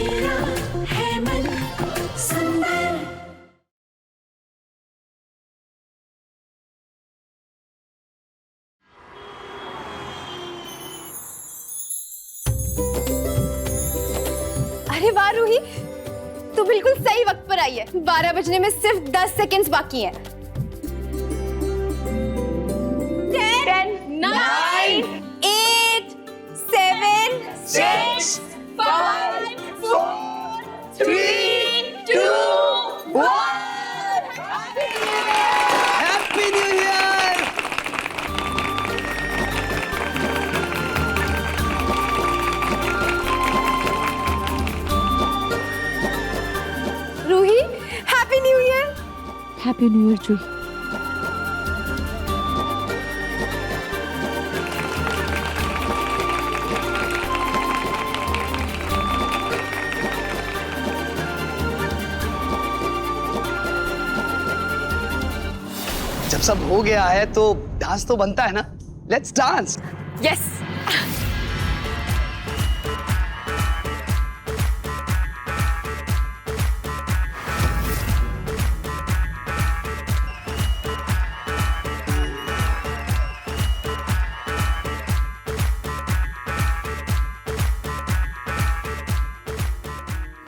मेरा है मन सुंदर। अरे वाह रूही, तू बिल्कुल सही वक्त पर आई है। 12 बजने में सिर्फ 10 सेकंड्स बाकी हैं। 10, 9, 8, 7, 6, 5, 4, 3, 2, 1। Happy new year. Ruhi, happy new year. Happy new year Juhi. जब सब हो गया है तो डांस तो बनता है ना। Let's dance. Yes.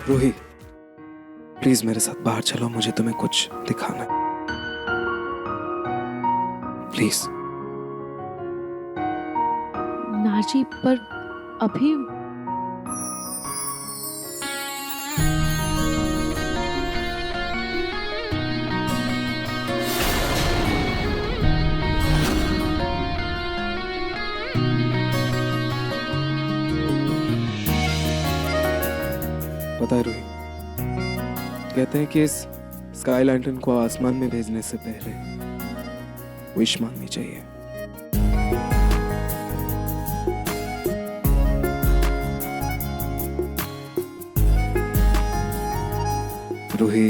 Ruhi, please मेरे साथ बाहर चलो, मुझे तुम्हें कुछ दिखाना है। प्लीज। नाजी, पर अभी पता है रूही, कहते हैं कि इस स्काई लैंटर्न को आसमान में भेजने से पहले विश मांगनी चाहिए। Ruhi,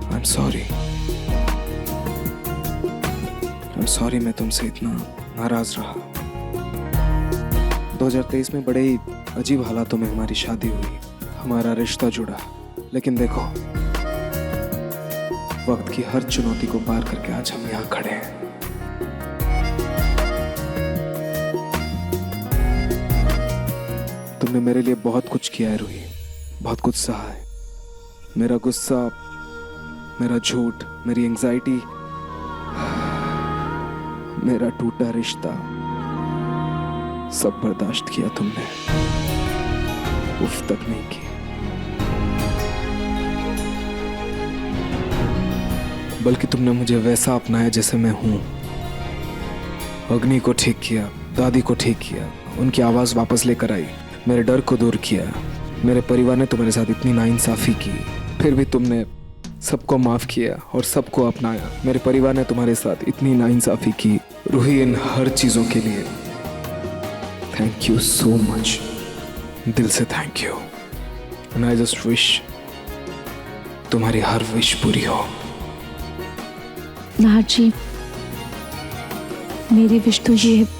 I am sorry. मैं तुमसे इतना नाराज रहा। 2023 में बड़े ही अजीब हालातों में हमारी शादी हुई, हमारा रिश्ता जुड़ा। लेकिन देखो, वक्त की हर चुनौती को पार करके आज हम यहाँ खड़े हैं। तुमने मेरे लिए बहुत कुछ किया है रूही, बहुत कुछ सहा है। मेरा गुस्सा, मेरा झूठ, मेरी एंजाइटी, मेरा टूटा रिश्ता, सब बर्दाश्त किया तुमने, उफ तक नहीं की। बल्कि तुमने मुझे वैसा अपनाया जैसे मैं हूं। अग्नि को ठीक किया, दादी को ठीक किया, उनकी आवाज वापस लेकर आई, मेरे डर को दूर किया। मेरे परिवार ने तुम्हारे साथ इतनी नाइंसाफी की, फिर भी तुमने सबको माफ किया और सबको अपनाया। मेरे परिवार ने तुम्हारे साथ इतनी नाइंसाफी की। रूही, इन हर चीजों के लिए थैंक यू सो मच, दिल से thank you. And I just wish तुम्हारी हर विश पूरी हो। नाजी, मेरी विश तो ये है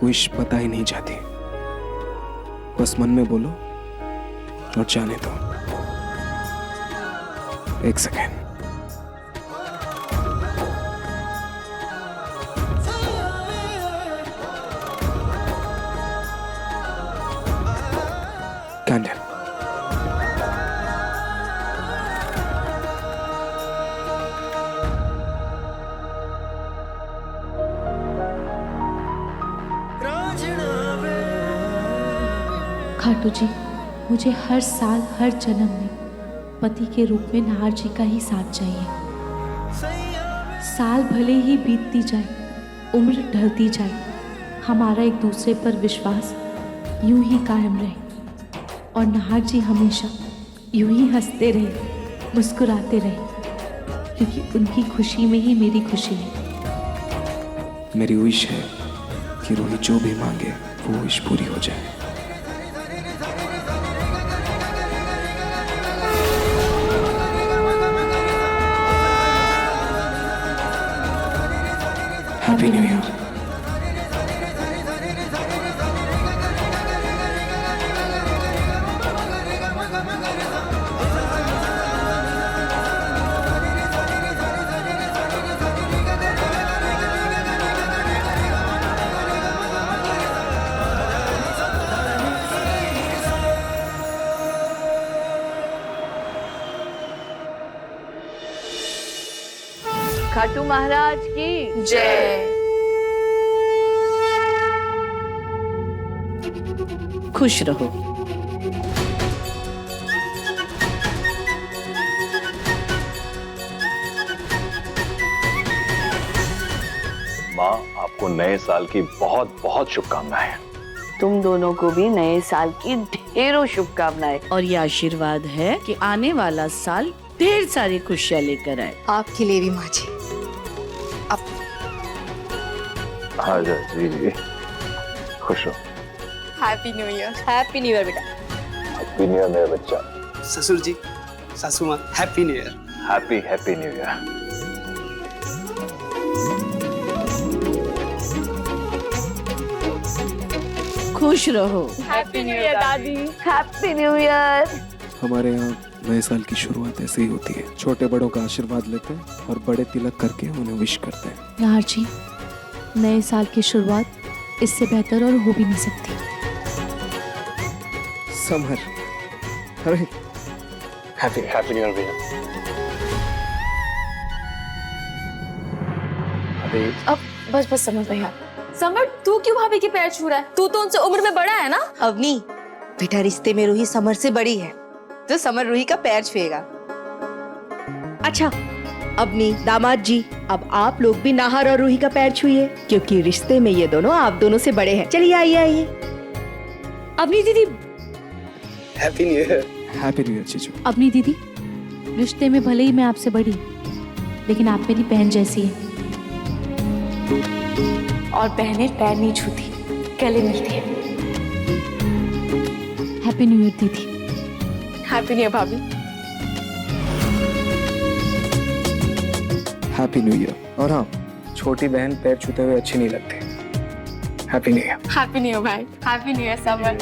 विश बताई नहीं जाती, बस मन में बोलो और जाने दो। एक सेकेंड। कैंडल। खाटू जी, मुझे हर साल हर जन्म में पति के रूप में नाहर जी का ही साथ चाहिए। साल भले ही बीतती जाए, उम्र ढलती जाए, हमारा एक दूसरे पर विश्वास यूं ही कायम रहे और नाहर जी हमेशा यूं ही हंसते रहे। मुस्कुराते रहें, क्योंकि उनकी खुशी में ही मेरी खुशी है। मेरी विश है कि रूही जो भी मांगे वो विश पूरी हो जाए। Happy new year. खाटू महाराज की जय। खुश रहो। माँ, आपको नए साल की बहुत बहुत शुभकामनाएं। तुम दोनों को भी नए साल की ढेरों शुभकामनाएं, और ये आशीर्वाद है कि आने वाला साल ढेर सारी खुशियां लेकर आए। आपके लिए भी माँ जी। हाँ जी, खुश हो। Happy new year. Happy new year बेटा। हैप्पी न्यू ईयर मेरा बच्चा। ससुर जी, सासू माँ, happy new year. Happy happy new year. खुश रहो। हैप्पी न्यू ईयर दादी। Happy new year. हमारे यहाँ नए साल की शुरुआत ऐसे ही होती है। छोटे बड़ों का आशीर्वाद लेते हैं और बड़े तिलक करके उन्हें विश करते हैं। नाहर जी, नए साल की शुरुआत इससे बेहतर और हो भी नहीं सकती। समर, अरे हैप्पी हैप्पी न्यू ईयर भैया। अभी अब बस समझ भैया। समर, तू क्यों भाभी के पैर छू रहा है? तू तो उनसे उम्र में बड़ा है ना। अवनी, बेटा रिश्ते में रूही समर से बड़ी है, तो समर रूही का पैर छुएगा। अच्छा अवनी, दामाद जी, अब आप लोग भी नाहर और रूही का पैर छुइए, क्योंकि रिश्ते में ये दोनों आप दोनों से बड़े हैं। चलिए आइए आइए। अवनी दीदी, happy new year. Happy new year जीजू। अपनी दीदी, रिश्ते में भले ही मैं आपसे बड़ी, लेकिन आप मेरी बहन जैसी है, और बहनें पैर नहीं छूती, गले मिलती है। हैप्पी न्यू ईयर दीदी। हैप्पी न्यू ईयर भाभी। Happy new year. और हाँ, छोटी बहन पैर छूते हुए अच्छी नहीं लगती। Happy new year. Happy new year भाई। Happy new year Samar.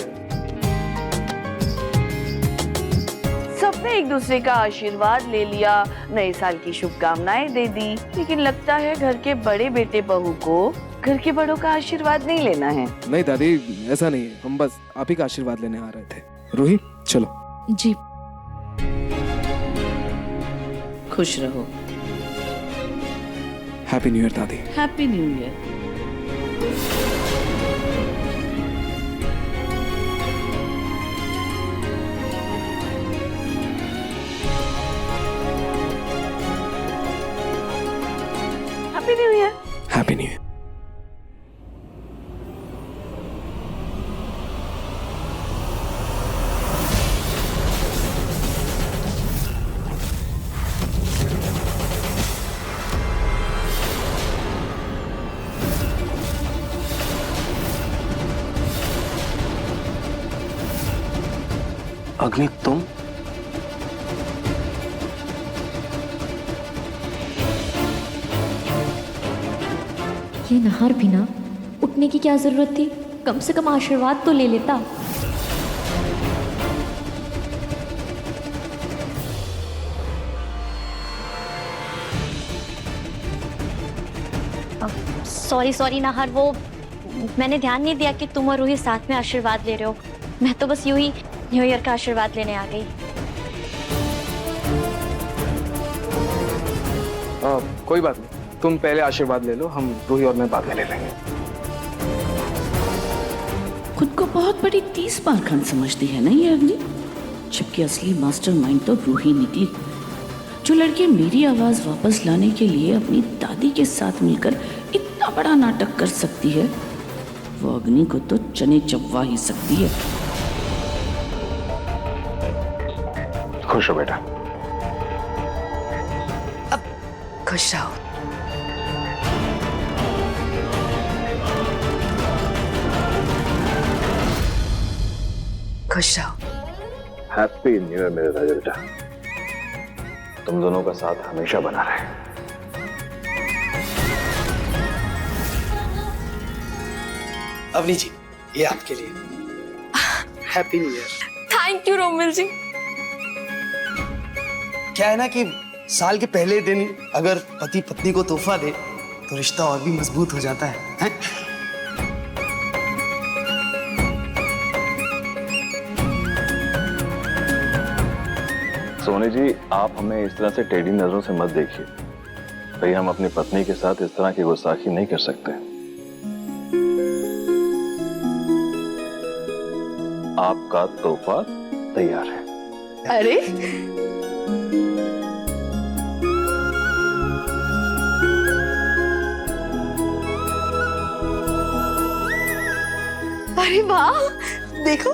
सबने एक दूसरे का आशीर्वाद ले लिया, नए साल की शुभकामनाएं दे दी, लेकिन लगता है घर के बड़े बेटे बहू को घर के बड़ों का आशीर्वाद नहीं लेना है। नहीं दादी, ऐसा नहीं है। हम बस आप ही का आशीर्वाद लेने आ रहे थे। रूही चलो। जी। खुश रहो। हैप्पी न्यू ईयर दादी। Happy new year. Happy new year. Happy new year. अग्नि, तुम? ये नाहर भी ना, उठने की क्या जरूरत थी? कम से कम आशीर्वाद तो ले लेता। सॉरी नाहर, वो मैंने ध्यान नहीं दिया कि तुम और रूही साथ में आशीर्वाद ले रहे हो। मैं तो बस यूं ही न्यू ईयर का आशीर्वाद लेने आ गई। कोई बात नहीं, तुम पहले आशीर्वाद ले लो, हम रूही और मैं बाद में ले लेंगे। खुद को बहुत बड़ी 30 बार खान समझती है ना ये अग्नि, जबकि असली मास्टरमाइंड तो रूही निकली। जो लड़की मेरी आवाज वापस लाने के लिए अपनी दादी के साथ मिलकर इतना बड़ा नाटक कर सकती है, वो अग्नि को तो चने चबवा ही सकती है। खुश हो बेटा। खुश रहो। खुश रहो। हैप्पी न्यू ईयर मेरे राजा बेटा, तुम दोनों का साथ हमेशा बना रहे। अवनी जी, ये आपके लिए happy new year. Thank you Romil ji. क्या है ना कि साल के पहले दिन अगर पति पत्नी को तोहफा दे तो रिश्ता और भी मजबूत हो जाता है? सोनी जी, आप हमें इस तरह से टेढ़ी नजरों से मत देखिए। भाई, हम अपनी पत्नी के साथ इस तरह की गुस्ताखी नहीं कर सकते। आपका तोहफा तैयार है। अरे अरे वाह, देखो।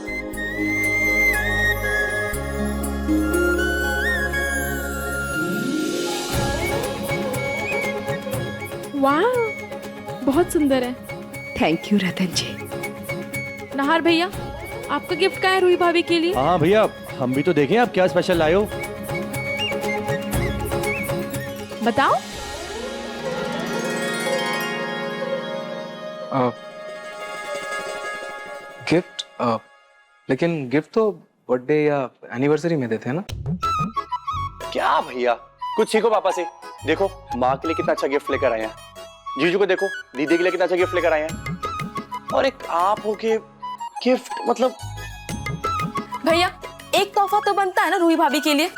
वाह, बहुत सुंदर है। थैंक यू रतन जी। नाहर भैया, आपका गिफ्ट क्या है रूही भाभी के लिए? हाँ भैया, हम भी तो देखें आप क्या स्पेशल लाए हो। बताओ। गिफ्ट? लेकिन गिफ्ट तो बर्थडे या एनिवर्सरी में देते हैं ना। क्या भैया, कुछ सीखो पापा से। देखो, माँ के लिए कितना अच्छा गिफ्ट लेकर आए हैं, जीजू को देखो, दीदी के लिए कितना अच्छा गिफ्ट लेकर आए हैं, और एक आप हो के गिफ्ट। मतलब भैया, एक तोहफा तो बनता है ना रूही भाभी के लिए।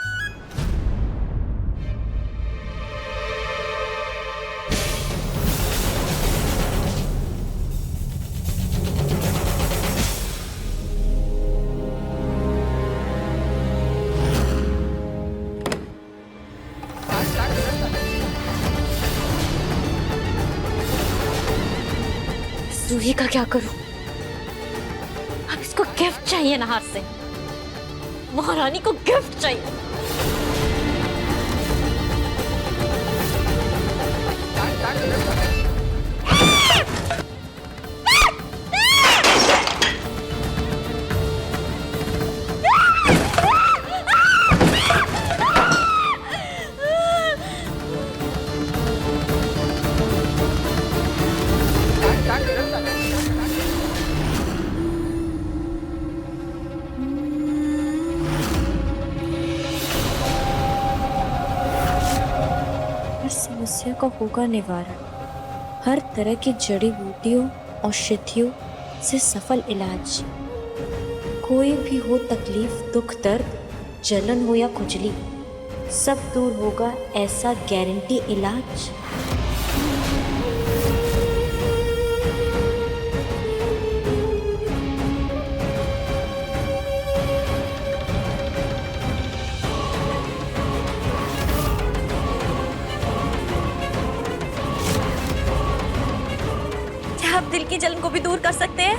रूही का क्या करूं? अब इसको गिफ्ट चाहिए नाहर से। महारानी को गिफ्ट चाहिए। समस्या का होगा निवारण। हर तरह की जड़ी बूटियों औषधियों से सफल इलाज। कोई भी हो तकलीफ, दुख, दर्द, जलन हो या खुजली, सब दूर होगा ऐसा गारंटी इलाज। आप दिल की जलन को भी दूर कर सकते हैं।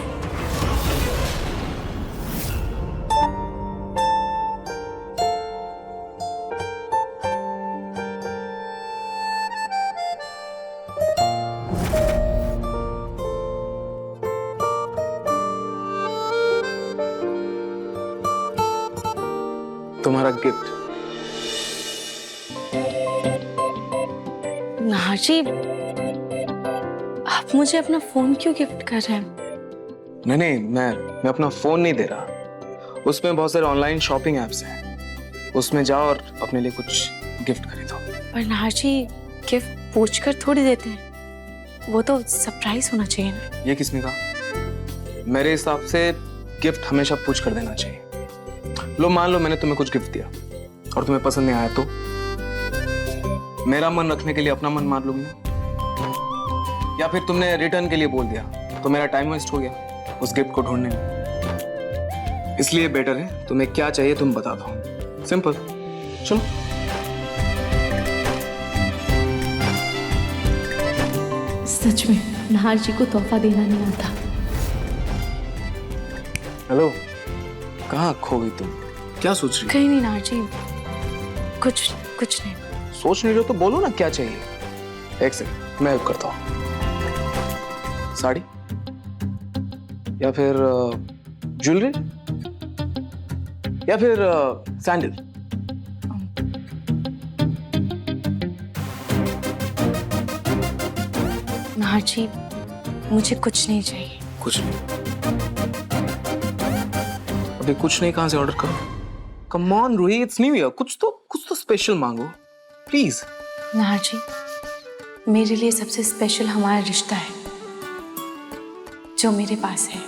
तुम्हारा गिफ्ट। नाहर जी, आप मुझे अपना फोन क्यों गिफ्ट कर रहे हैं? नहीं, मैं अपना फोन नहीं दे रहा। उसमें बहुत सारे ऑनलाइन शॉपिंग एप्स हैं, उसमें जाओ और अपने लिए कुछ गिफ्ट खरीदो। पर नाहर जी, गिफ्ट पूछकर थोड़ी देते हैं, वो तो सरप्राइज होना चाहिए ना। ये किसने कहा? मेरे हिसाब से गिफ्ट हमेशा पूछ कर देना चाहिए। लो, मान लो मैंने तुम्हें कुछ गिफ्ट दिया और तुम्हें पसंद नहीं आया, तो मेरा मन रखने के लिए अपना मन मार लूंगी, या फिर तुमने रिटर्न के लिए बोल दिया तो मेरा टाइम वेस्ट हो गया उस गिफ्ट को ढूंढने में। इसलिए बेटर है तुम्हें क्या चाहिए तुम बता दो, सिंपल। चलो। सच में नाहर जी को तोहफा देना नहीं आता। हेलो, कहाँ खो गई तुम? क्या सोच रही हो? कहीं नहीं नाहर जी, कुछ नहीं। सोच नहीं रहे हो तो बोलो ना क्या चाहिए। एक सेकंड, मैं हेल्प करता हूँ। साड़ी या फिर ज्वेलरी या फिर सैंडल? नाहर जी, मुझे कुछ नहीं चाहिए। कुछ नहीं? अभी कुछ नहीं कहां से ऑर्डर करूं? Come on Ruhi, it's new year, कुछ तो स्पेशल मांगो प्लीज। नाहर जी, मेरे लिए सबसे स्पेशल हमारा रिश्ता है जो मेरे पास है।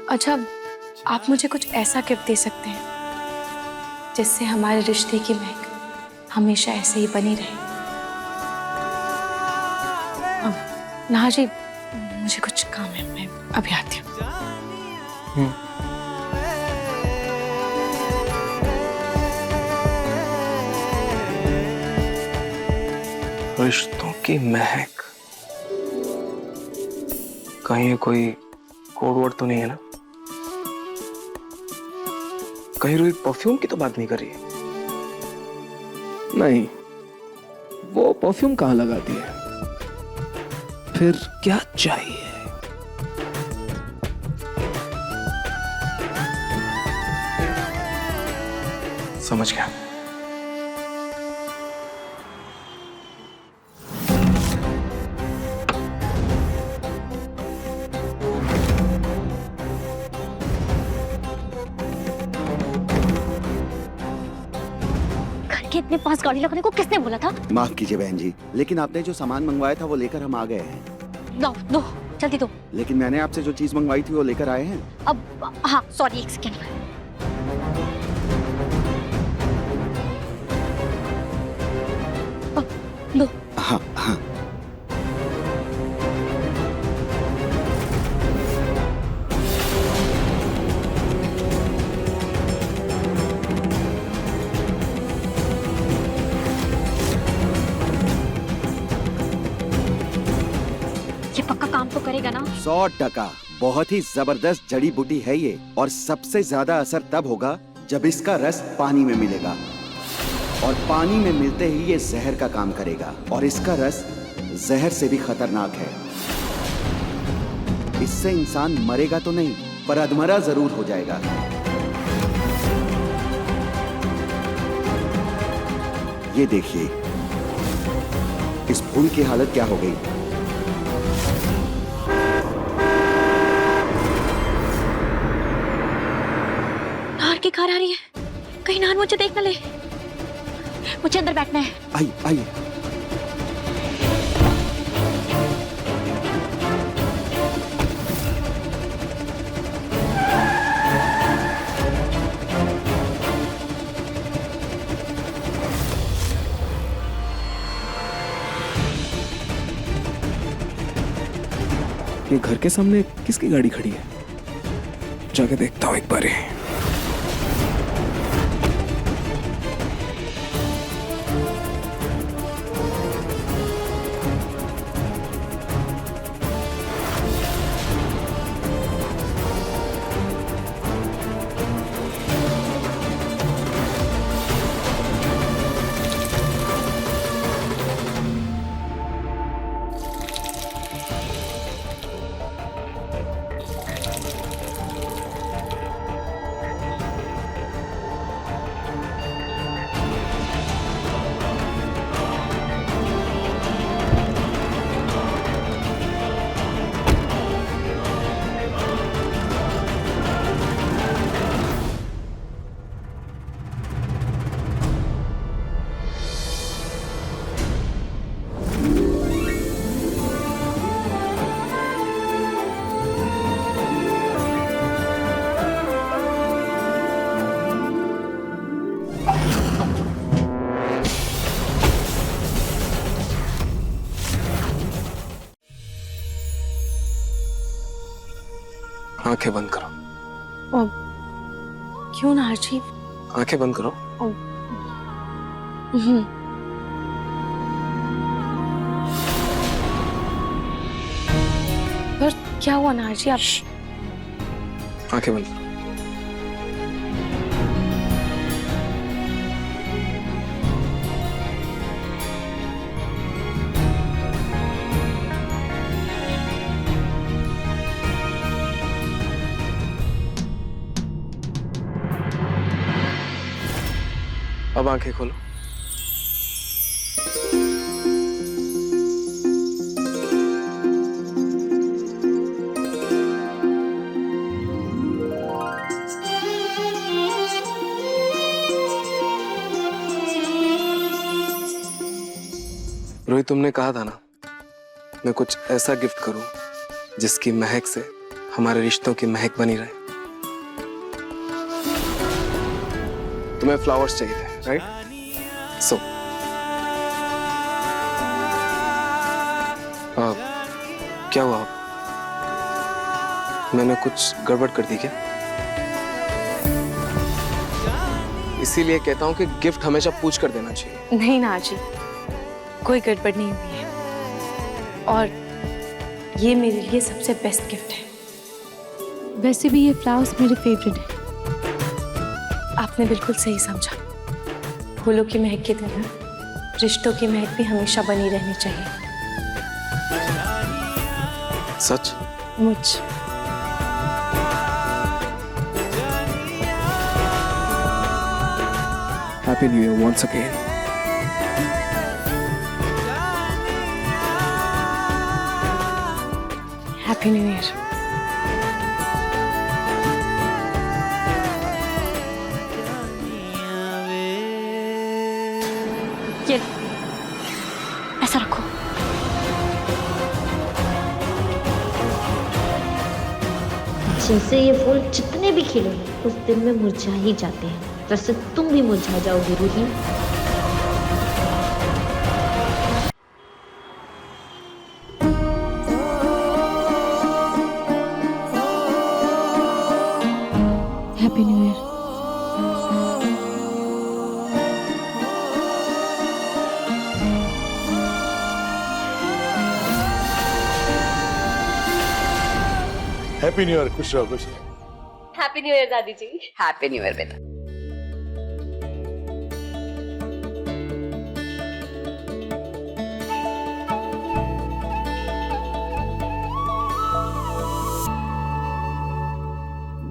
अच्छा, आप मुझे कुछ ऐसा गिफ्ट दे सकते हैं जिससे हमारे रिश्ते की महक हमेशा ऐसे ही बनी रहे। नाहर जी, मुझे कुछ काम है, मैं अभी आती हूँ। रिश्तों की महक, कहीं ये कोई कोड वर्ड तो नहीं है ना? कहीं रूही परफ्यूम की तो बात नहीं कर रही है? नहीं, वो परफ्यूम कहाँ लगाती है? फिर क्या चाहिए? समझ गया। इतने पास गाड़ी लगाने को किसने बोला था? माफ कीजिए बहन जी, लेकिन आपने जो सामान मंगवाया था वो लेकर हम आ गए हैं। दो दो जल्दी दो। लेकिन मैंने आपसे जो चीज मंगवाई थी वो लेकर आए हैं। अब हाँ सॉरी, एक सेकेंड। दो। हाँ हाँ। काम तो करेगा ना? 100%। बहुत ही जबरदस्त जड़ी बूटी है ये, और सबसे ज्यादा असर तब होगा जब इसका रस पानी में मिलेगा, और पानी में मिलते ही ये जहर का काम करेगा, और इसका रस जहर से भी खतरनाक है। इससे इंसान मरेगा तो नहीं, पर अधमरा जरूर हो जाएगा। ये देखिए इस फूल की हालत क्या हो गई। नाहर की कार आ रही है, कहीं नाहर मुझे देख न ले। मुझे अंदर बैठना है। आइए आइए। ये घर के सामने किसकी गाड़ी खड़ी है? जाके देखता हूँ एक बार। आंखें बंद करो। क्यों नाहर जी? आंखें बंद करो। पर क्या हुआ नाहर जी? आप आंखें बंद करो। अब आंखें खोलो। रोहित, तुमने कहा था ना मैं कुछ ऐसा गिफ्ट करूं जिसकी महक से हमारे रिश्तों की महक बनी रहे। तुम्हें फ्लावर्स चाहिए थे, राइट? सो क्या हुआ? मैंने कुछ गड़बड़ कर दी क्या? इसीलिए कहता हूं कि गिफ्ट हमेशा पूछ कर देना चाहिए। नहीं ना जी, कोई गड़बड़ नहीं हुई है और ये मेरे लिए सबसे बेस्ट गिफ्ट है। वैसे भी ये फ्लावर्स मेरे फेवरेट हैं। आपने बिल्कुल सही समझा। फूलों की महक की तरह रिश्तों की महक भी हमेशा बनी रहनी चाहिए। सच? मुझ Happy New Year once again. Happy new year. ये ऐसा रखो। जिनसे ये फूल जितने भी खिले उस दिन में मुरझा ही जाते हैं, वैसे तुम भी मुरझा जाओगे Ruhi. Happy new year. Happy new year. खुश रहो, खुश रहो। हैप्पी न्यू ईयर दादी जी। हैप्पी न्यू ईयर बेटा।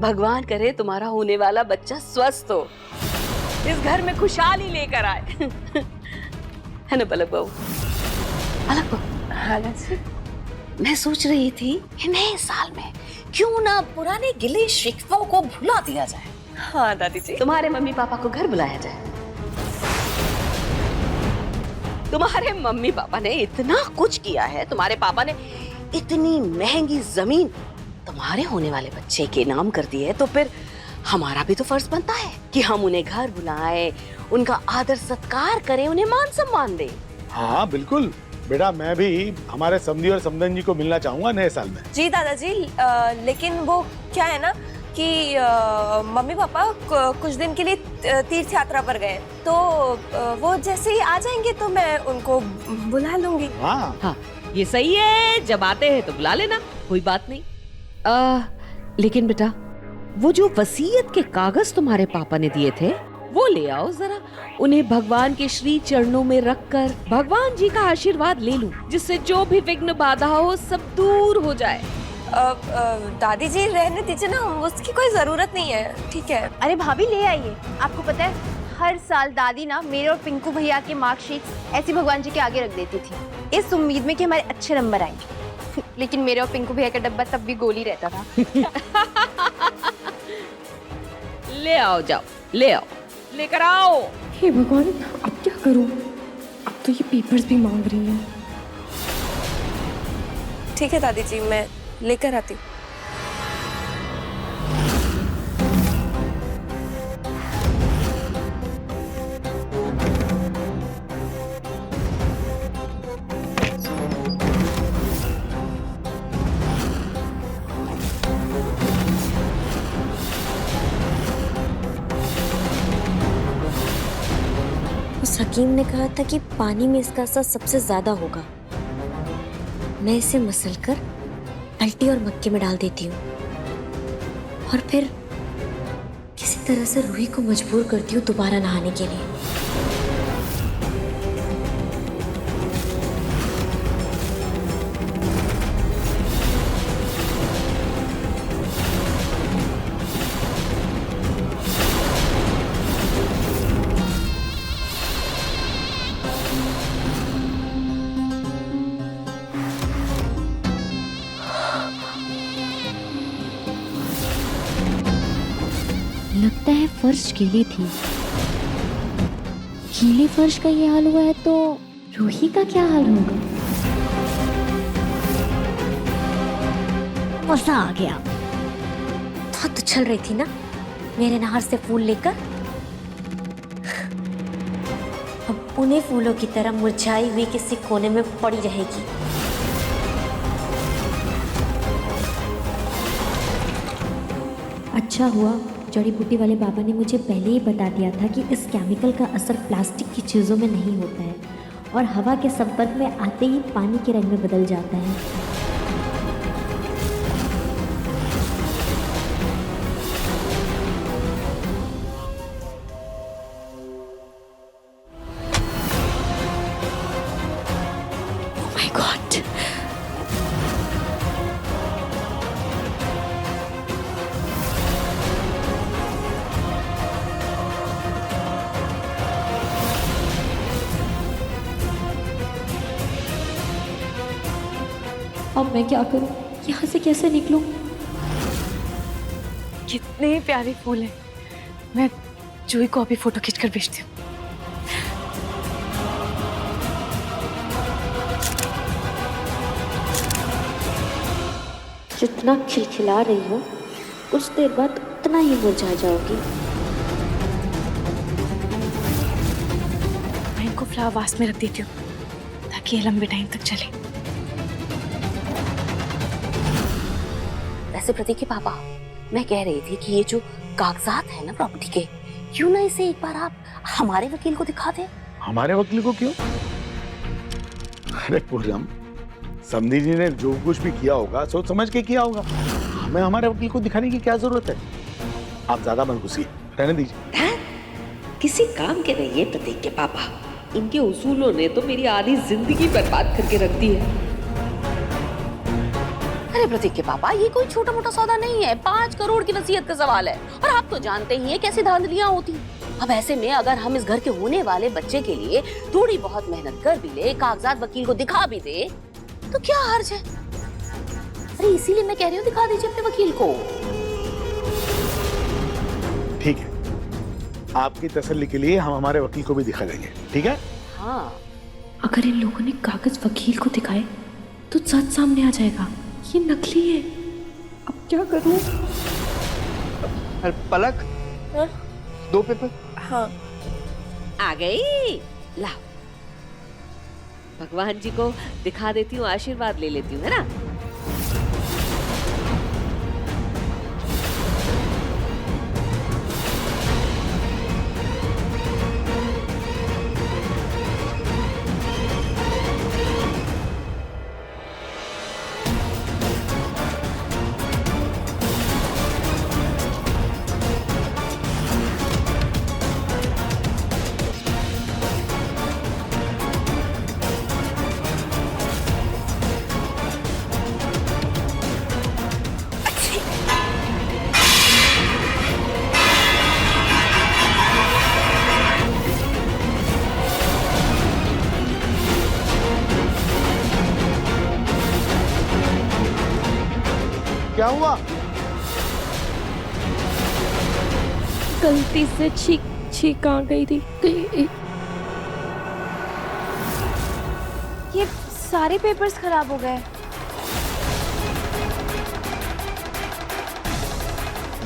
भगवान करे तुम्हारा होने वाला बच्चा स्वस्थ हो, इस घर में खुशहाली लेकर आए। है ना पलक बहू? पलक बहू, हाँ मैं सोच रही थी कि नए साल में क्यों ना पुराने गिले शिकवों को भुला दिया जाए। हाँ दादी जी। तुम्हारे मम्मी पापा को घर बुलाया जाए। तुम्हारे मम्मी पापा ने इतना कुछ किया है, तुम्हारे पापा ने इतनी महंगी जमीन तुम्हारे होने वाले बच्चे के नाम कर दी है, तो फिर हमारा भी तो फर्ज बनता है कि हम उन्हें घर बुलाएं, उनका आदर सत्कार करें, उन्हें मान सम्मान दें। हाँ बिल्कुल बेटा, मैं भी हमारे समधी और समधन जी को मिलना चाहूंगा नए साल में। जी दादाजी, लेकिन वो क्या है ना कि मम्मी पापा कुछ दिन के लिए तीर्थ यात्रा पर गए, तो वो जैसे ही आ जाएंगे तो मैं उनको बुला लूंगी। हाँ ये सही है, जब आते हैं तो बुला लेना, कोई बात नहीं। लेकिन बेटा, वो जो वसीयत के कागज तुम्हारे पापा ने दिए थे वो ले आओ जरा, उन्हें भगवान के श्री चरणों में रखकर भगवान जी का आशीर्वाद ले लूं, जिससे जो भी विघ्न बाधा हो सब दूर हो जाए। दादी जी रहने दीजिए ना, उसकी कोई जरूरत नहीं है। ठीक है। अरे भाभी ले आइए। आपको पता है हर साल दादी ना मेरे और पिंकू भैया के मार्कशीट ऐसी भगवान जी के आगे रख देती थी, इस उम्मीद में कि हमारे अच्छे नंबर आएंगे। लेकिन मेरे और पिंकू भैया का डब्बा तब भी गोल ही रहता था। ले आओ, जाओ ले आओ, लेकर आओ। हे भगवान, अब क्या करूं? अब तो ये पेपर्स भी मांग रही हैं। ठीक है दादी जी, मैं लेकर आती हूँ। उस हकीम ने कहा था कि पानी में इसका असर सबसे ज्यादा होगा। मैं इसे मसलकर अल्टी और मक्के में डाल देती हूँ और फिर किसी तरह से रूही को मजबूर करती हूँ दोबारा नहाने के लिए। फर्श गीली थी। गीले फर्श का ये हाल हुआ है तो रूही का क्या हाल होगा? मजा आ गया। बहुत उछल रही थी ना मेरे नहर से फूल लेकर। अब उन्हीं फूलों की तरह मुरझाई हुई किसी कोने में पड़ी रहेगी। अच्छा हुआ जड़ी बूटी वाले बाबा ने मुझे पहले ही बता दिया था कि इस केमिकल का असर प्लास्टिक की चीज़ों में नहीं होता है और हवा के संपर्क में आते ही पानी के रंग में बदल जाता है। अब मैं क्या करूं? यहाँ से कैसे निकलूं? कितने प्यारे फूल हैं। मैं जूही को अभी फोटो खींच कर भेजती हूँ। जितना खिलखिला रही हो कुछ देर बाद उतना ही मुरझा जाओगी। मैं इनको फ्लावर वास में रख देती हूँ ताकि ये लंबे टाइम तक चले। वैसे प्रतीक के पापा, मैं कह रही थी कि ये जो कागजात है ना प्रॉपर्टी के, क्यों ना इसे एक बार आप हमारे वकील को दिखा दें? हमारे वकील को क्यों? अरे पूनम, समधी जी ने जो कुछ भी किया होगा सोच समझ के किया होगा। हमें हमारे वकील को दिखाने की क्या जरूरत है? आप ज्यादा मत घुसिए, रहने दीजिए। किसी काम के नहीं है प्रतीक के पापा। इनके उसूलों ने तो मेरी आधी जिंदगी बर्बाद करके रख दी है। अरे प्रतीक के पापा, ये कोई छोटा मोटा सौदा नहीं है। 5 करोड़ की वसीयत का सवाल है और आप तो जानते ही हैं कैसी धांधलियां होती। अब ऐसे में अगर हम इस घर के होने वाले बच्चे के लिए थोड़ी बहुत मेहनत कर भी ले, कागजात वकील को दिखा भी दे, तो क्या हर्ज है? अरे इसीलिए मैं कह रही हूँ, दिखा दीजिए अपने वकील को। ठीक है, आपकी तसल्ली के लिए हम हमारे वकील को भी दिखा देंगे, ठीक है? हाँ। अगर इन लोगों ने कागज वकील को दिखाए तो सच सामने आ जाएगा, ये नकली है। अब क्या करूं? पलक, हाँ? 2 पेपर। हाँ, आ गई। लाओ, भगवान जी को दिखा देती हूँ, आशीर्वाद ले लेती हूँ, है ना? क्या हुआ? गलती से छींक आ गई थी। ये सारे पेपर्स खराब हो गए।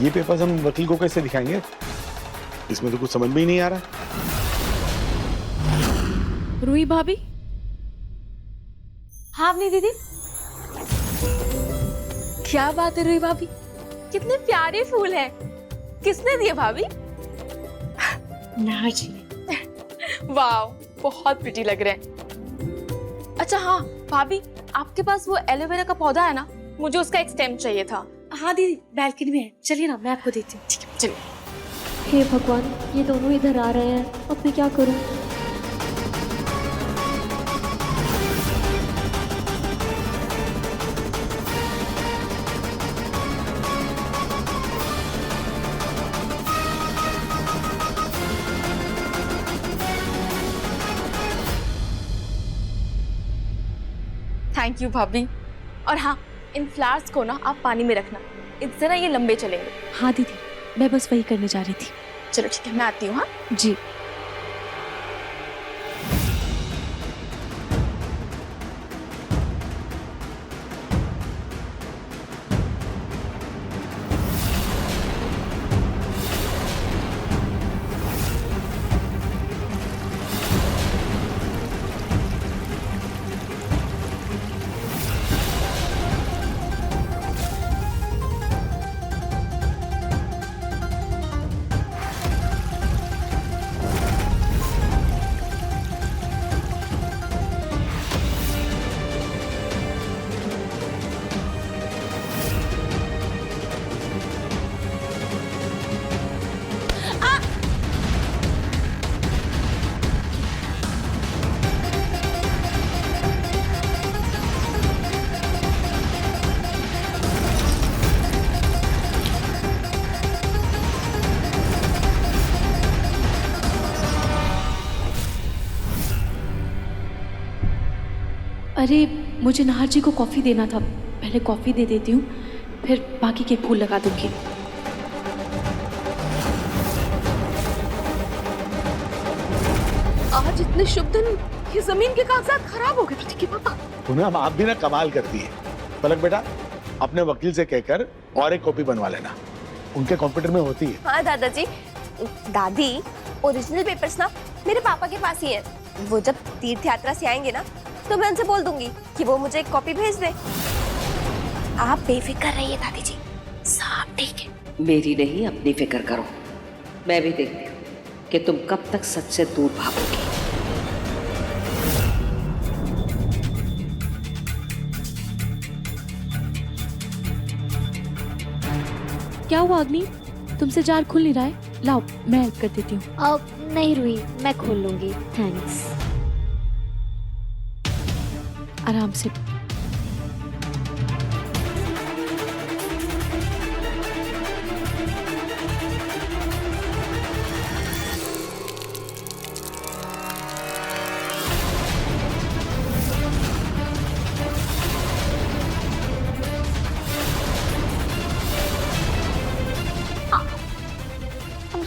ये पेपर्स हम वकील को कैसे दिखाएंगे? इसमें तो कुछ समझ में ही नहीं आ रहा। रूही भाभी? हाँ अपनी दीदी, क्या बात है रूही भाभी, कितने प्यारे फूल हैं। किसने दिए भाभी? नाज ने। वाह, बहुत प्रिटी लग रहे हैं। अच्छा हाँ भाभी, आपके पास वो एलोवेरा का पौधा है ना, मुझे उसका एक स्टेम चाहिए था। हाँ दीदी, बैल्कनी में है, चलिए ना मैं आपको देती हूँ। ठीक है चलिए। हे भगवान, ये दोनों इधर आ रहे हैं, अब मैं क्या करूं? थैंक यू भाभी। और हाँ, इन फ्लावर्स को ना आप पानी में रखना, इससे ना ये लंबे चलेंगे। हाँ दीदी, मैं बस वही करने जा रही थी। चलो ठीक है, मैं आती हूँ। हाँ जी। अरे मुझे नाहर जी को कॉफ़ी देना था, पहले कॉफ़ी दे देती हूँ, फिर बाकी के फूल लगा दूंगी। आज इतने शुभ दिन ये जमीन के कागजात खराब हो गए प्रतीक के पापा। पूनम आप भी ना कमाल करती है। पलक बेटा अपने वकील से कहकर और एक कॉपी बनवा लेना, उनके कंप्यूटर में होती है। हाँ दादाजी। दादी, ओरिजिनल पेपर्स ना मेरे पापा के पास ही है। वो जब तीर्थ यात्रा से आएंगे ना तो मैं उनसे बोल दूंगी कि वो मुझे एक कॉपी भेज दे। आप बेफिक्र रहिए दादी जी, सब ठीक है। मेरी नहीं अपनी फिक्र करो, मैं भी देखती हूँ कि तुम कब तक सच से दूर भागोगी। क्या हुआ अग्नि, तुमसे जार खुल नहीं रहा है? लाओ मैं हेल्प कर देती हूँ। अब नहीं रूही, मैं खोल लूंगी, थैंक्स। आराम से।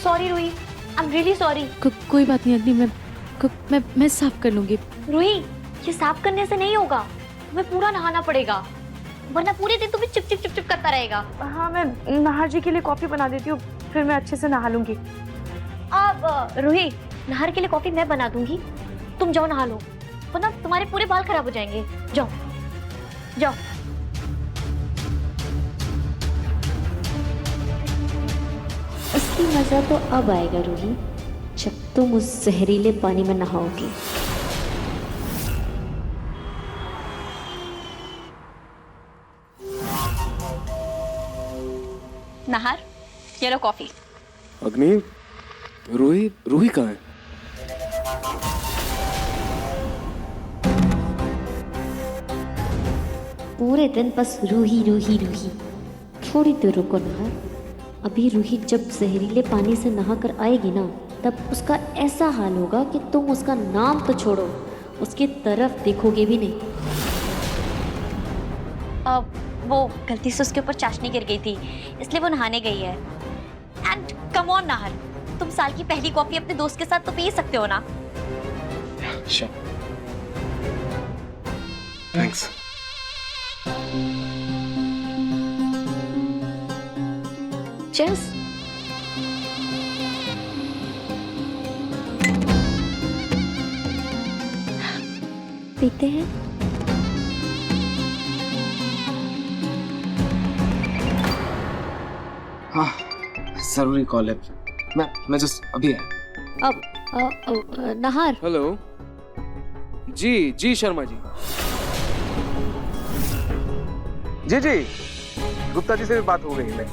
Sorry Ruhi, I am really sorry. कोई बात नहीं अग्नि, मैं साफ कर लूंगी। रूही, ये साफ करने से नहीं होगा, तुम्हें पूरा नहाना पड़ेगा, वरना पूरे दिन तुम्हें चिप चिप चिप चिप करता रहेगा। हाँ मैं नाहर जी के लिए कॉफी बना देती हूँ, फिर मैं अच्छे से नहा लूंगी। अब रूही, नाहर के लिए कॉफी मैं बना दूंगी, तुम जाओ नहा लो, वरना तुम्हारे पूरे बाल खराब हो जाएंगे। जाओ जाओ। असली मजा तो अब आएगा रूही, जब तुम उस जहरीले पानी में नहाओगी। नाहर, ये लो कॉफी। अग्नि, रूही कहाँ है? पूरे दिन बस रूही रूही रूही। थोड़ी देर रुको नाहर, अभी रूही जब जहरीले पानी से नहा कर आएगी ना, तब उसका ऐसा हाल होगा कि तुम उसका नाम तो छोड़ो, उसकी तरफ देखोगे भी नहीं। वो गलती से उसके ऊपर चाशनी गिर गई थी, इसलिए वो नहाने गई है। एंड कम ऑन नाहर, तुम साल की पहली कॉफी अपने दोस्त के साथ तो पी सकते हो ना? थैंक्स। चीयर्स। पीते हैं। हाँ जरूरी कॉल है, मैं जस्ट अभी आया। अब नाहर। हेलो जी शर्मा जी। जी गुप्ता जी से भी बात हो गई है।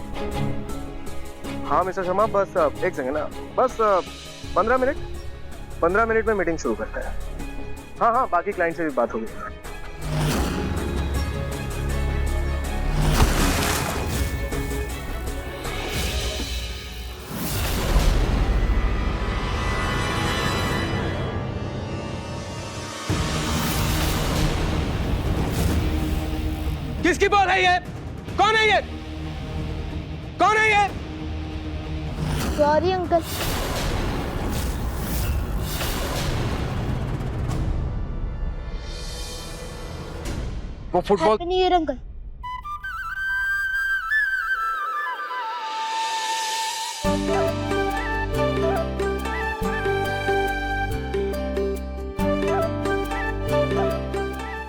हाँ मिस्टर शर्मा, बस एक सेकंड ना, बस 15 मिनट में मीटिंग शुरू करते हैं। हाँ बाकी क्लाइंट से भी बात हो गई। किसकी बॉल है ये? कौन है ये? कौन है ये? Sorry uncle. वो football happy new year uncle.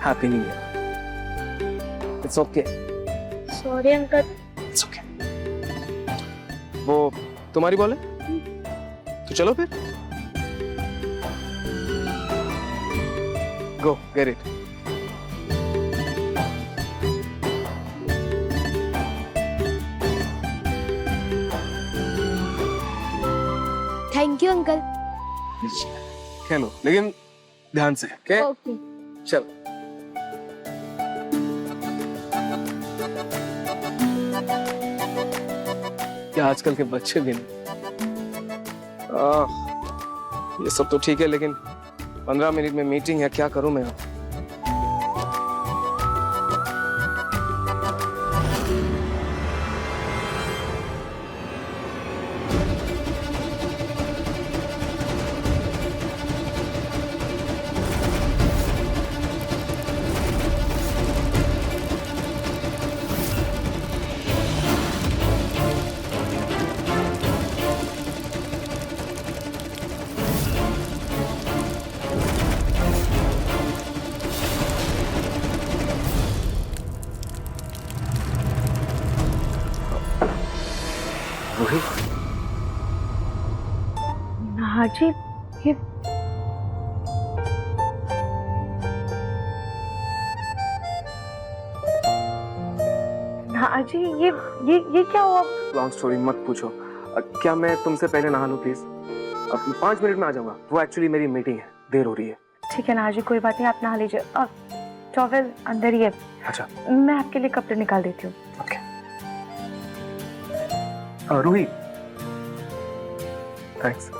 Happy new year. It's okay. Sorry uncle. It's okay. वो तुम्हारी बॉल है? तो चलो फिर। Go get it. Thank you uncle. खेलो लेकिन ध्यान से। Okay okay. चलो। क्या आजकल के बच्चे भी नहीं। ये सब तो ठीक है लेकिन 15 मिनट में मीटिंग है, क्या करूं मैं अब? हाजी ये हाजी ये क्या हुआ? लॉन्ग स्टोरी मत पूछो। क्या मैं तुमसे पहले नहा लूं प्लीज? अब 5 मिनट में आ जाऊंगा। वो एक्चुअली मेरी मीटिंग है, देर हो रही है। ठीक है ना हाजी, कोई बात नहीं, आप नहा लीजिए। टॉवेल अंदर ही है। अच्छा मैं आपके लिए कपड़े निकाल देती हूँ। ओके। रूही थैंक्स।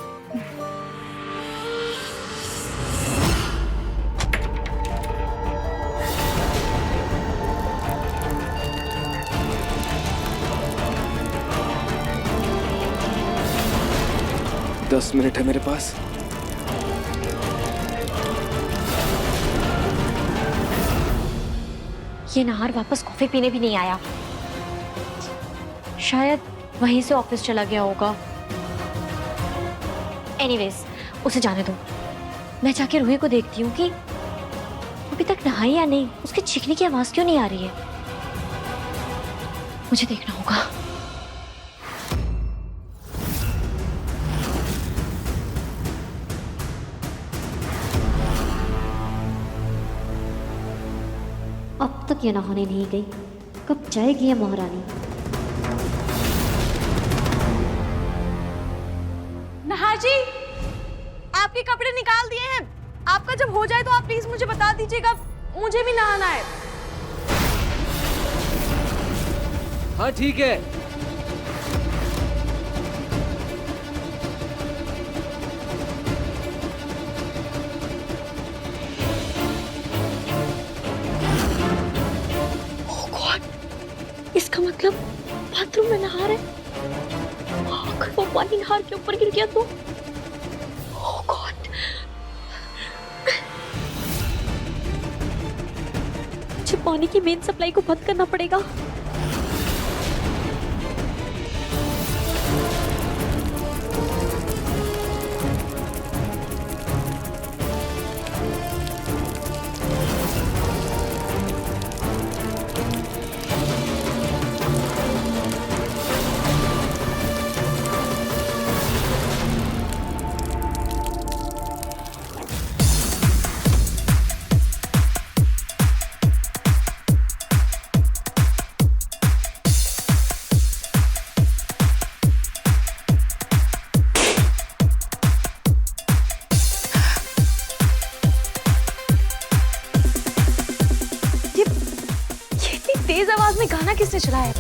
दस मिनट है मेरे पास। ये नाहर वापस कॉफी पीने भी नहीं आया, शायद वहीं से ऑफिस चला गया होगा। एनीवेज उसे जाने दो, मैं जाके रूही को देखती हूँ कि अभी तक नहाई या नहीं। उसके चीखने की आवाज क्यों नहीं आ रही है, मुझे देखना होगा। अब तक ये नहाने नहीं गई, कब जाएगी ये महारानी? हाजी आपके कपड़े निकाल दिए हैं। आपका जब हो जाए तो आप प्लीज मुझे बता दीजिएगा, मुझे भी नहाना है। हाँ ठीक है। इसका मतलब बाथरूम में नहा रहे। अगर वो पानी नहर के ऊपर गिर गया तो ओह गॉड, मुझे पानी की मेन सप्लाई को बंद करना पड़ेगा। तेज आवाज में गाना किसने चलाया?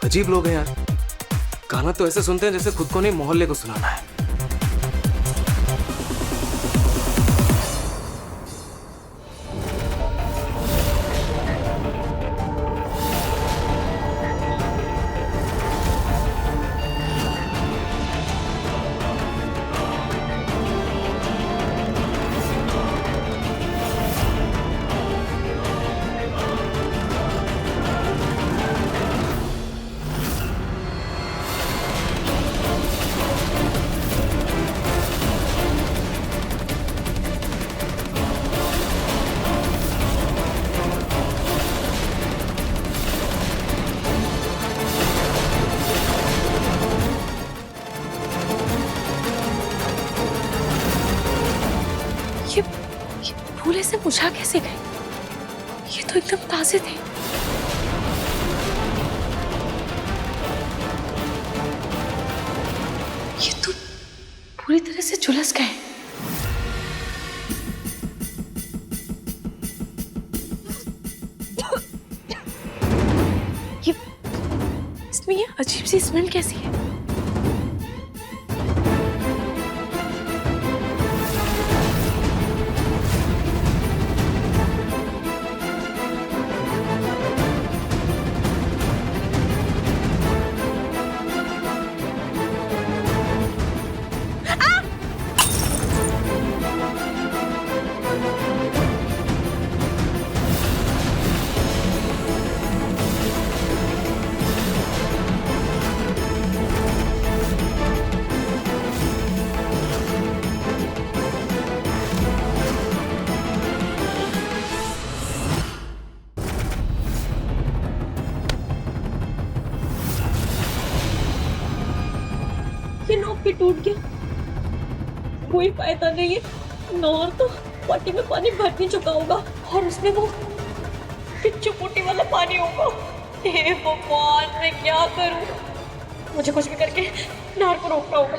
अजीब लोग हैं यार, गाना तो ऐसे सुनते हैं जैसे खुद को नहीं मोहल्ले को सुनाना है। ये फूले से मुरझा कैसे गए? ये तो एकदम ताजे थे। ये तो पूरी तरह से झुलस गए। ये इसमें ये अजीब सी स्मेल कैसी है? ये नॉब भी टूट गया। कोई फायदा नहीं है, नौर तो पार्टी में पानी भर नहीं चुका होगा और उसमें वो पिच्चू पुटी वाला पानी होगा। हे भगवान, मैं क्या करूं? मुझे कुछ भी करके नार को रोकना होगा।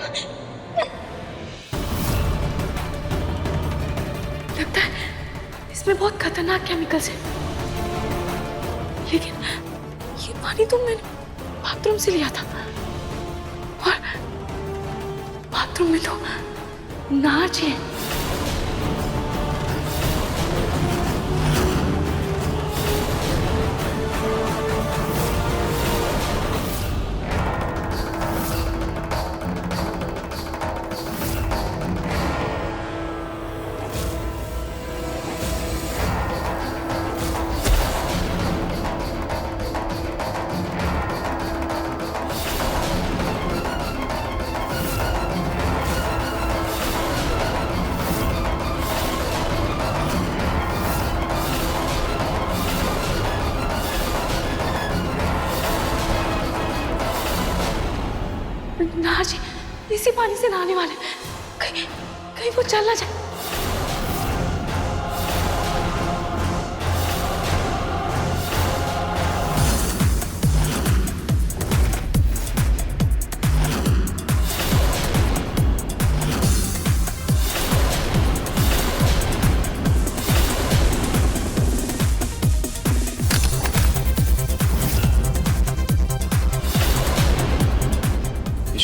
लगता है इसमें बहुत खतरनाक केमिकल्स हैं। लेकिन ये पानी तो मैंने बाथरूम से लिया था और बाथरूम में तो नाच है। नाच इसी पानी से नहाने वाले, कहीं कहीं वो चल ना जाए।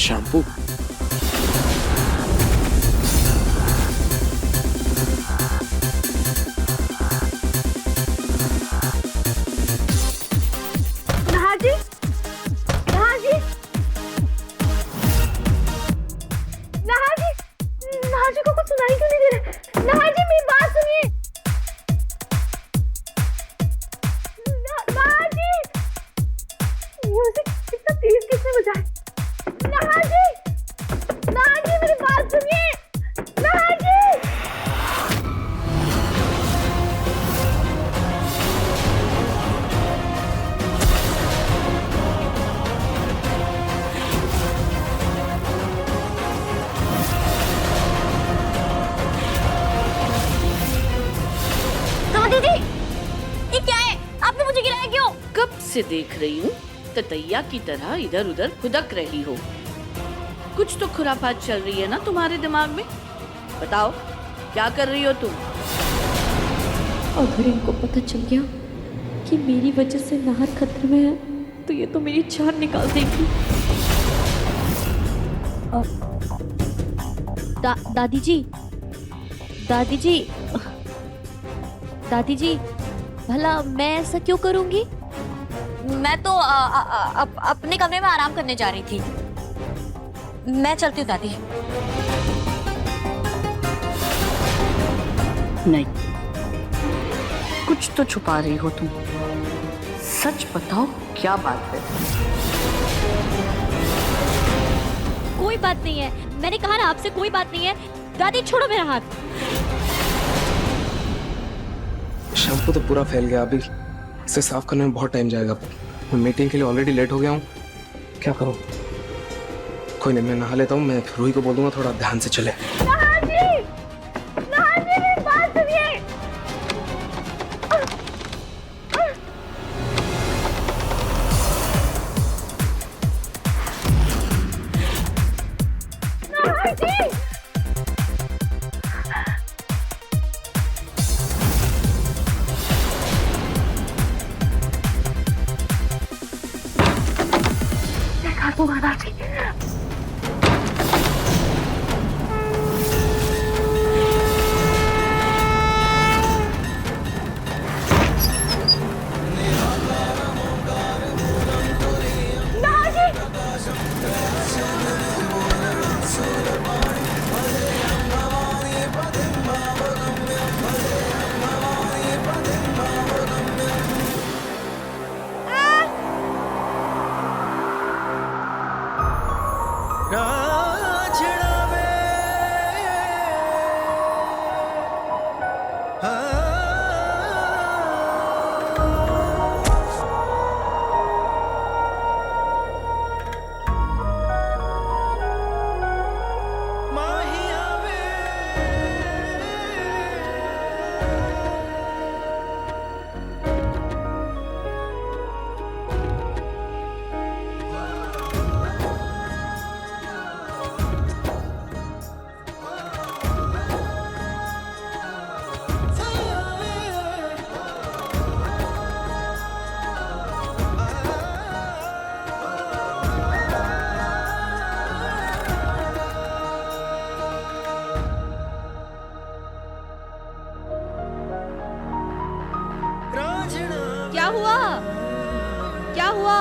शैम्पू नहाजी को कुछ सुनाई क्यों नहीं दे रहा? नहाजी मेरी बात सुनिए। नहाजी, म्यूजिक इतना तेज किसने बजाया? नहाजी, नहाजी मेरी बात सुनिए। नहाजी, दीदी, ये क्या है? आपने मुझे गिराया क्यों? कब से देख रही हूँ ततैया की तरह इधर उधर खुदक रही हो। कुछ तो खुराफात चल रही है ना तुम्हारे दिमाग में? बताओ क्या कर रही हो तुम? अगर इनको पता चल गया कि मेरी वजह से नाहर खतरे में है तो ये तो मेरी जान निकाल देगी। दादी जी, दादी जी, दादी जी, भला मैं ऐसा क्यों करूंगी? मैं तो अपने कमरे में आराम करने जा रही थी। मैं चलती हूँ दादी। नहीं, कुछ तो छुपा रही हो तुम। सच बताओ क्या बात है? कोई बात नहीं है, मैंने कहा ना आपसे कोई बात नहीं है। दादी छोड़ो मेरा हाथ। शैम्पू तो पूरा फैल गया, अभी इसे साफ करने में बहुत टाइम जाएगा। मैं मीटिंग के लिए ऑलरेडी लेट हो गया हूँ, क्या करूँ? कोई नहीं, मैं नहा लेता हूँ। मैं रूही को बोल दूंगा थोड़ा ध्यान से चले। नहाजी, नहाजी मेरी बात मारूंगा दादी। क्या हुआ? क्या हुआ?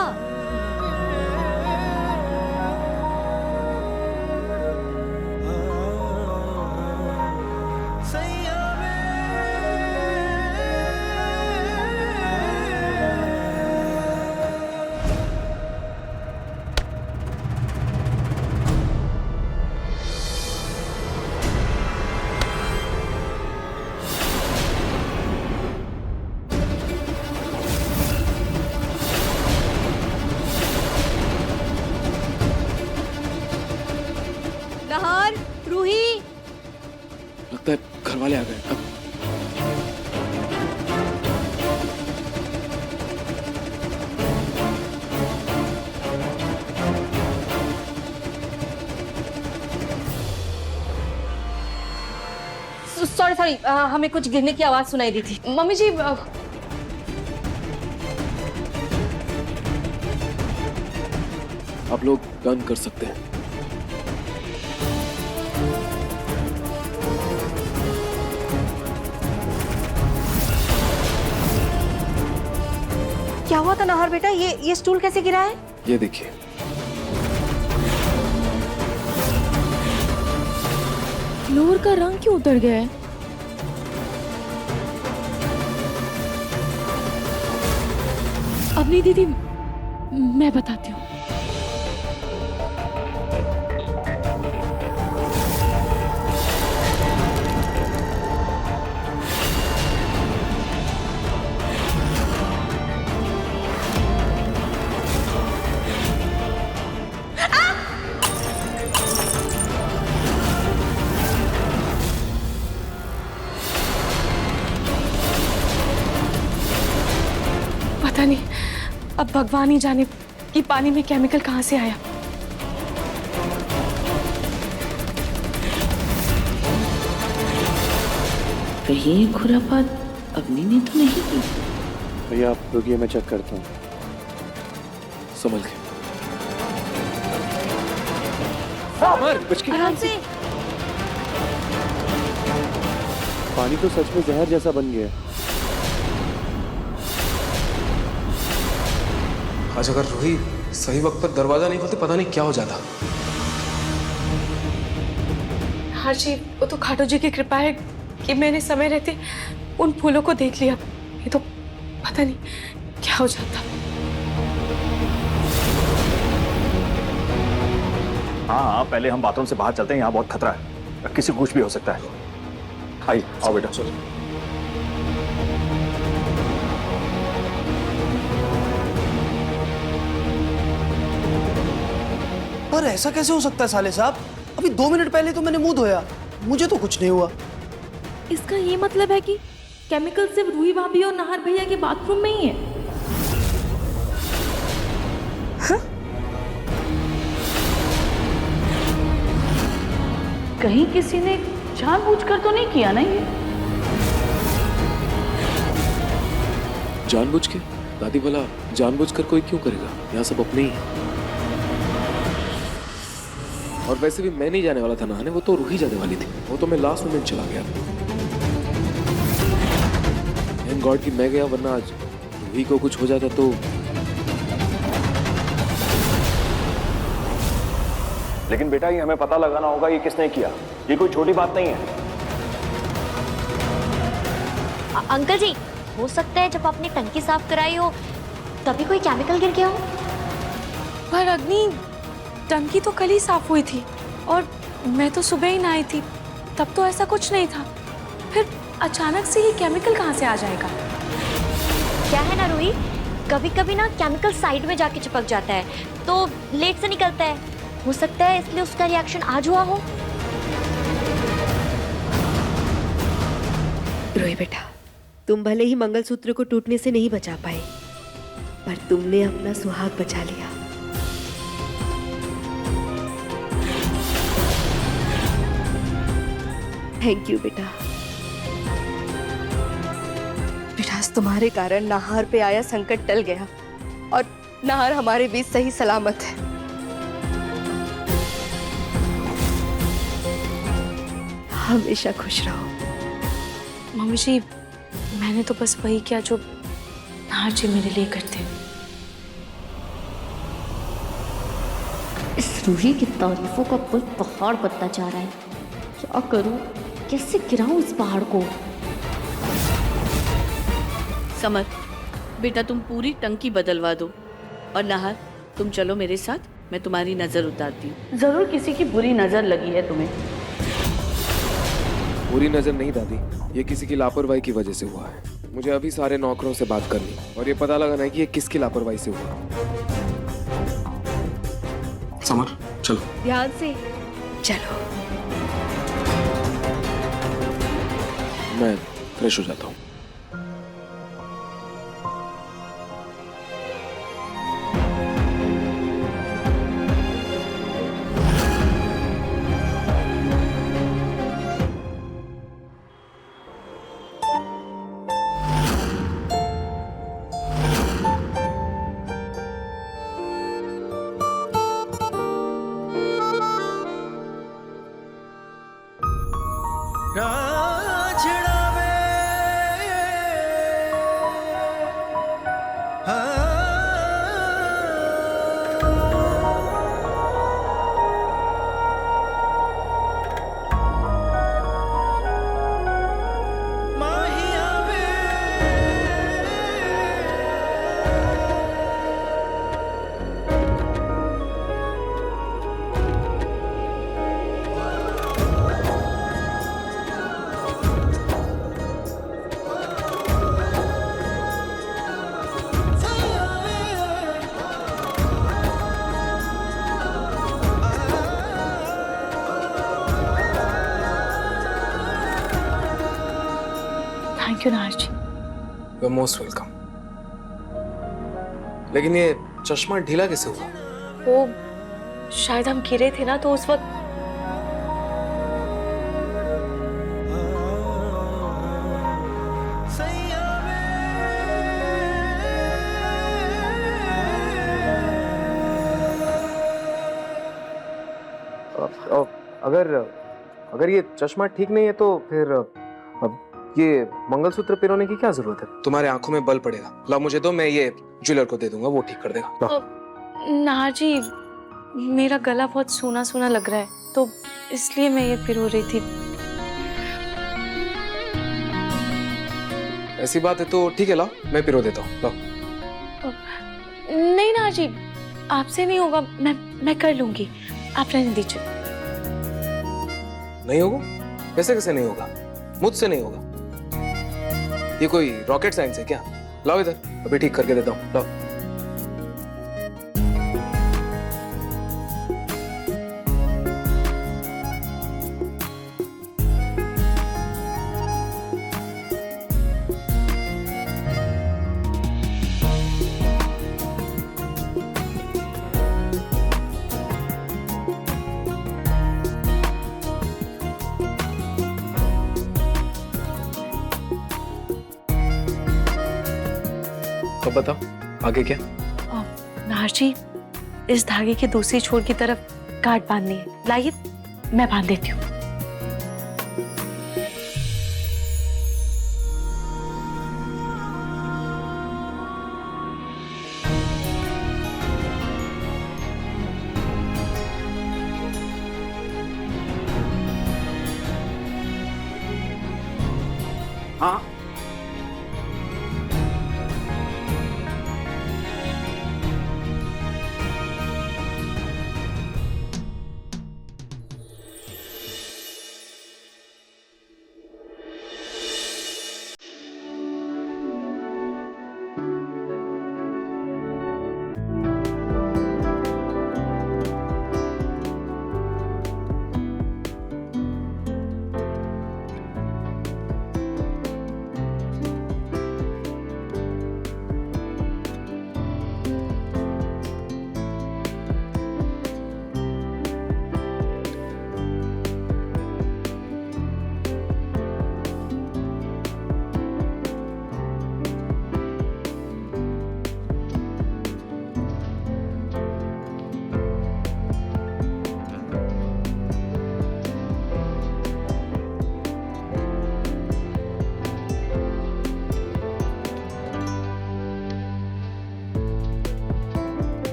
नहार, रूही, लगता है घर वाले आ गए। अब सॉरी, हमें कुछ गिरने की आवाज सुनाई दी थी। मम्मी जी, आप लोग डन कर सकते हैं। क्या हुआ था नहर बेटा? ये स्टूल कैसे गिरा है? ये देखिए, फ्लोर का रंग क्यों उतर गया है? अवनी दीदी, मैं बताती हूँ। पता नहीं, अब भगवान ही जाने कि पानी में केमिकल कहां से आया। कहीं ये खुरापात अवनी ने तो नहीं की? भैया आप रुकिए, मैं चेक करता हूँ। संभल के। आराम से। पानी तो सच में जहर जैसा बन गया है। आज अगर रूही सही वक्त पर दरवाजा नहीं खोलती, पता नहीं क्या हो जाता। हाँ जी, वो तो खाटू जी की कृपा है कि मैंने समय रहते उन फूलों को देख लिया। ये तो पता नहीं क्या हो जाता। हाँ, पहले हम बाथरूम से बाहर चलते हैं, यहाँ बहुत खतरा है, किसी को कुछ भी हो सकता है। आइए, आओ बेटा। पर ऐसा कैसे हो सकता है साले साहब? अभी 2 मिनट पहले तो मैंने मुंह धोया, मुझे तो कुछ नहीं हुआ। इसका ये मतलब है कि केमिकल सिर्फ रूही भाभी और नाहर भैया के बाथरूम में ही है। हाँ? कहीं किसी ने जानबूझकर तो नहीं किया ना ये? जानबूझ के? दादी, भला जानबूझकर कोई क्यों करेगा? यहाँ सब अपने ही हैं। और वैसे भी मैं नहीं जाने वाला था नहाने, वो तो रूही जाने वाली थी। वो तो मैं लास्ट मोमेंट चला गया। थैंक गॉड कि मैं गया, वरना आज रूही को कुछ हो जाता तो। लेकिन बेटा ये हमें पता लगाना होगा ये किसने किया। ये कोई छोटी बात नहीं है। अंकल जी, हो सकता है जब आपने टंकी साफ कराई हो तभी कोई केमिकल गिर गया हो। पर अग्नि, टंकी तो कल ही साफ हुई थी और मैं तो सुबह ही नहाई थी, तब तो ऐसा कुछ नहीं था। फिर अचानक से ये केमिकल कहाँ से आ जाएगा? क्या है ना रूही, कभी कभी ना केमिकल साइड में जाके चिपक जाता है तो लेट से निकलता है। हो सकता है इसलिए उसका रिएक्शन आज हुआ हो। रोही बेटा, तुम भले ही मंगलसूत्र को टूटने से नहीं बचा पाए, पर तुमने अपना सुहाग बचा लिया। थैंक यू बेटा। बेटा, तुम्हारे कारण नाहर पे आया संकट टल गया और नाहर हमारे बीच सही सलामत है। हमेशा खुश रहो। मम्मी जी, मैंने तो बस वही किया जो नाहर जी मेरे लिए करते हैं। इस रूही की तारीफों का पुल पहाड़ बनता जा रहा है। क्या करूं, कैसे गिराऊं इस पहाड़ को? समर, बेटा तुम पूरी टंकी बदलवा दो और नाहर तुम चलो मेरे साथ, मैं तुम्हारी नजर उतारती हूँ। जरूर किसी की बुरी नजर लगी है तुम्हें। बुरी नजर नहीं दादी, ये किसी की लापरवाही की वजह से हुआ है। मुझे अभी सारे नौकरों से बात करनी और ये पता लगाना है कि ये किसकी लापरवाही से हुआ। समर चलो। ध्यान से चलो। मैं फ्रेश हो जाता हूँ। Thank you Nahar ji. You're most welcome। लेकिन ये चश्मा ढीला कैसे हुआ? वो शायद हम गिरे थे ना, तो उस वक्त अगर ये चश्मा ठीक नहीं है तो फिर अब ये मंगलसूत्र पिरोने की क्या जरूरत है? तुम्हारे आंखों में बल पड़ेगा। लाओ मुझे दो, मैं ये ज्वेलर को दे दूंगा, वो ठीक कर देगा। नाहर जी, मेरा गला बहुत सूना सूना लग रहा है तो इसलिए मैं ये पिरो रही थी। ऐसी बात है तो ठीक है, लाओ मैं पिरो देता हूँ। लाओ। नहीं नाहर जी, आपसे नहीं होगा, मैं कर लूंगी, आप रहने दीजिए। नहीं होगा? कैसे कैसे नहीं होगा? मुझसे नहीं होगा। ये कोई रॉकेट साइंस है क्या? लाओ इधर, अभी ठीक करके देता हूँ। लाओ। तो बताओ आगे क्या? नाहर जी, इस धागे की दूसरी छोर की तरफ गांठ बांधनी है, लाइए मैं बांध देती हूँ। हाँ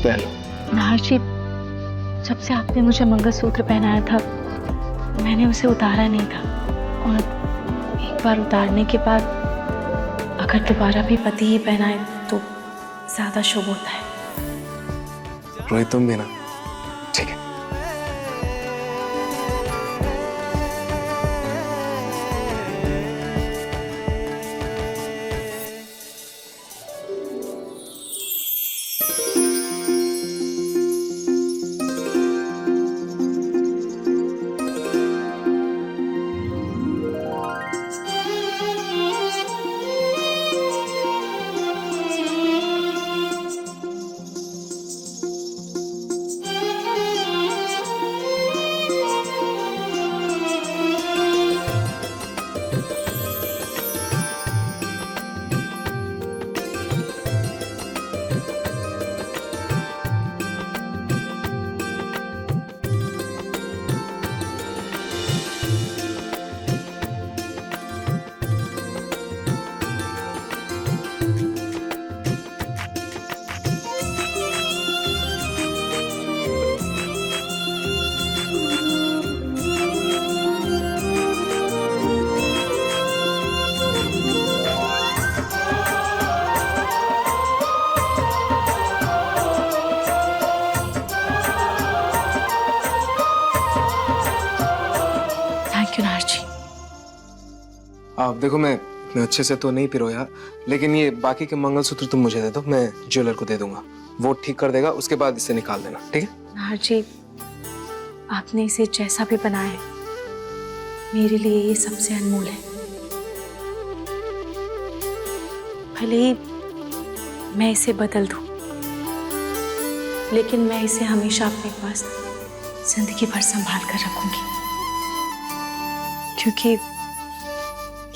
पहलो। नाहरजी, जब से आपने मुझे मंगलसूत्र पहनाया था मैंने उसे उतारा नहीं था, और एक बार उतारने के बाद अगर दोबारा भी पति ही पहनाए तो ज्यादा शुभ होता है। रोहित तुम भी ना, ठीक है। आप देखो, मैं इतने अच्छे से तो नहीं पिरोया, लेकिन ये बाकी के मंगलसूत्र तुम मुझे दे दो, मैं ज्वेलर को दे दूंगा, वो ठीक कर देगा, उसके बाद इसे निकाल देना, ठीक है? नाहरजी, आपने इसे जैसा भी बनाया है मेरे लिए ये सबसे अनमोल है। भले ही मैं इसे बदल दूं, लेकिन मैं इसे हमेशा अपने पास जिंदगी भर संभाल कर रखूंगी, क्योंकि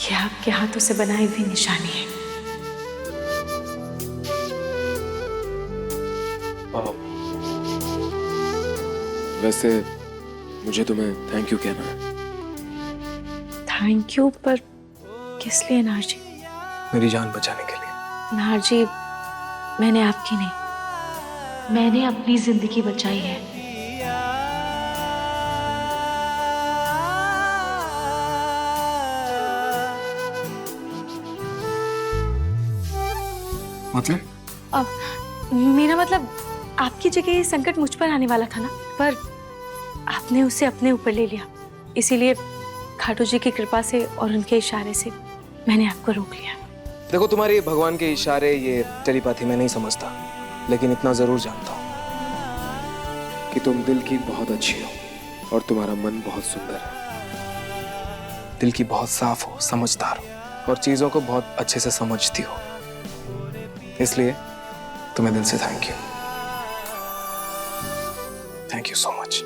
ये आपके हाथों से बनाई हुई निशानी है। वैसे मुझे तुम्हें थैंक यू कहना है। Thank you? पर किस लिए नाहरजी? मेरी जान बचाने के लिए। नाहरजी, मैंने आपकी नहीं, मैंने अपनी जिंदगी बचाई है। मतलब? अब मेरा मतलब आपकी जगह ये संकट मुझ पर आने वाला था ना, पर आपने उसे अपने ऊपर ले लिया, इसीलिए खाटू जी की कृपा से और उनके इशारे से मैंने आपको रोक लिया। देखो, तुम्हारे भगवान के इशारे, ये टेलीपैथी मैं नहीं समझता, लेकिन इतना जरूर जानता हूं कि तुम दिल की बहुत अच्छी हो और तुम्हारा मन बहुत सुंदर है। दिल की बहुत साफ हो, समझदार हो और चीजों को बहुत अच्छे से समझती हो। इसलिए तुम्हें दिल से थैंक यू सो मच।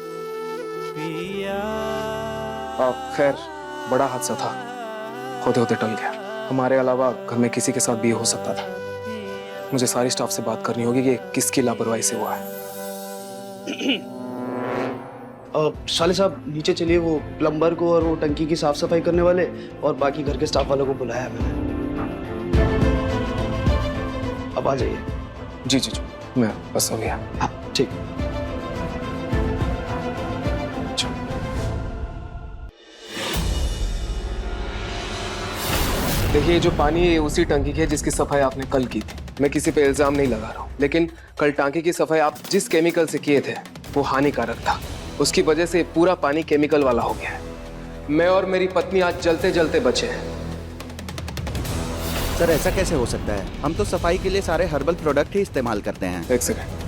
खैर, बड़ा हादसा था, होते होते टल गया। हमारे अलावा घर में किसी के साथ भी ये हो सकता था। मुझे सारी स्टाफ से बात करनी होगी कि किसकी लापरवाही से हुआ है। साले साहब नीचे चलिए, वो प्लम्बर को और वो टंकी की साफ सफाई करने वाले और बाकी घर के स्टाफ वालों को बुलाया मैंने। अब आ जाइए। जी जी जी, मैं बस हो गया। हाँ ठीक। देखिए, जो पानी है ये उसी टंकी की है जिसकी सफाई आपने कल की थी। मैं किसी पे इल्जाम नहीं लगा रहा हूँ, लेकिन कल टांकी की सफाई आप जिस केमिकल से किए थे वो हानिकारक था। उसकी वजह से पूरा पानी केमिकल वाला हो गया है। मैं और मेरी पत्नी आज जलते जलते बचे हैं। सर, ऐसा कैसे हो सकता है? हम तो सफाई के लिए सारे हर्बल प्रोडक्ट ही इस्तेमाल करते हैं। एक सेकंड।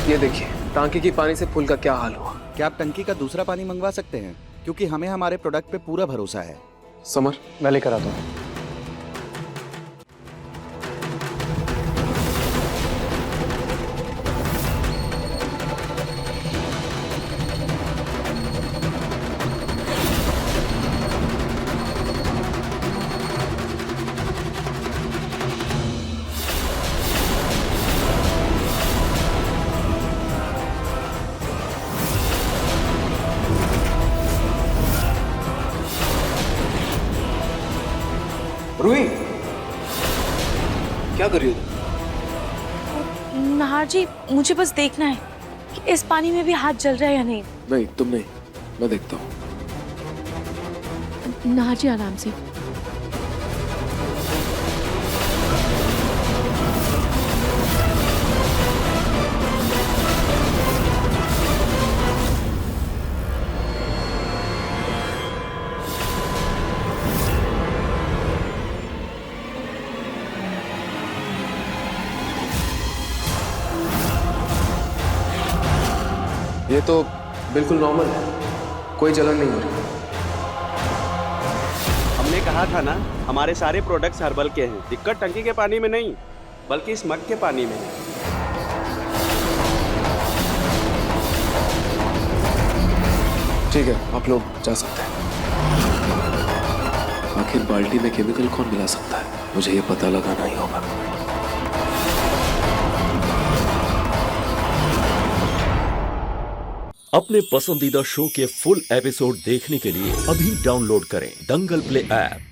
ये देखिए, टांकी की पानी से फूल का क्या हाल हुआ। क्या आप टंकी का दूसरा पानी मंगवा सकते हैं? क्योंकि हमें हमारे प्रोडक्ट पे पूरा भरोसा है। समर, मैं लेकर आता हूँ। रूही, क्या कर रही हो? नाहर जी, मुझे बस देखना है कि इस पानी में भी हाथ जल रहा है या नहीं। नहीं, तुम नहीं, मैं देखता हूँ। नाहर जी, आराम से। ये तो बिल्कुल नॉर्मल है, कोई जलन नहीं हो रही। हमने कहा था ना, हमारे सारे प्रोडक्ट्स हर्बल के हैं। दिक्कत टंकी के पानी में नहीं, बल्कि इस मग के पानी में है। ठीक है, आप लोग जा सकते हैं। आखिर बाल्टी में केमिकल कौन मिला सकता है, मुझे ये पता लगाना ही होगा। अपने पसंदीदा शो के फुल एपिसोड देखने के लिए अभी डाउनलोड करें दंगल प्ले ऐप।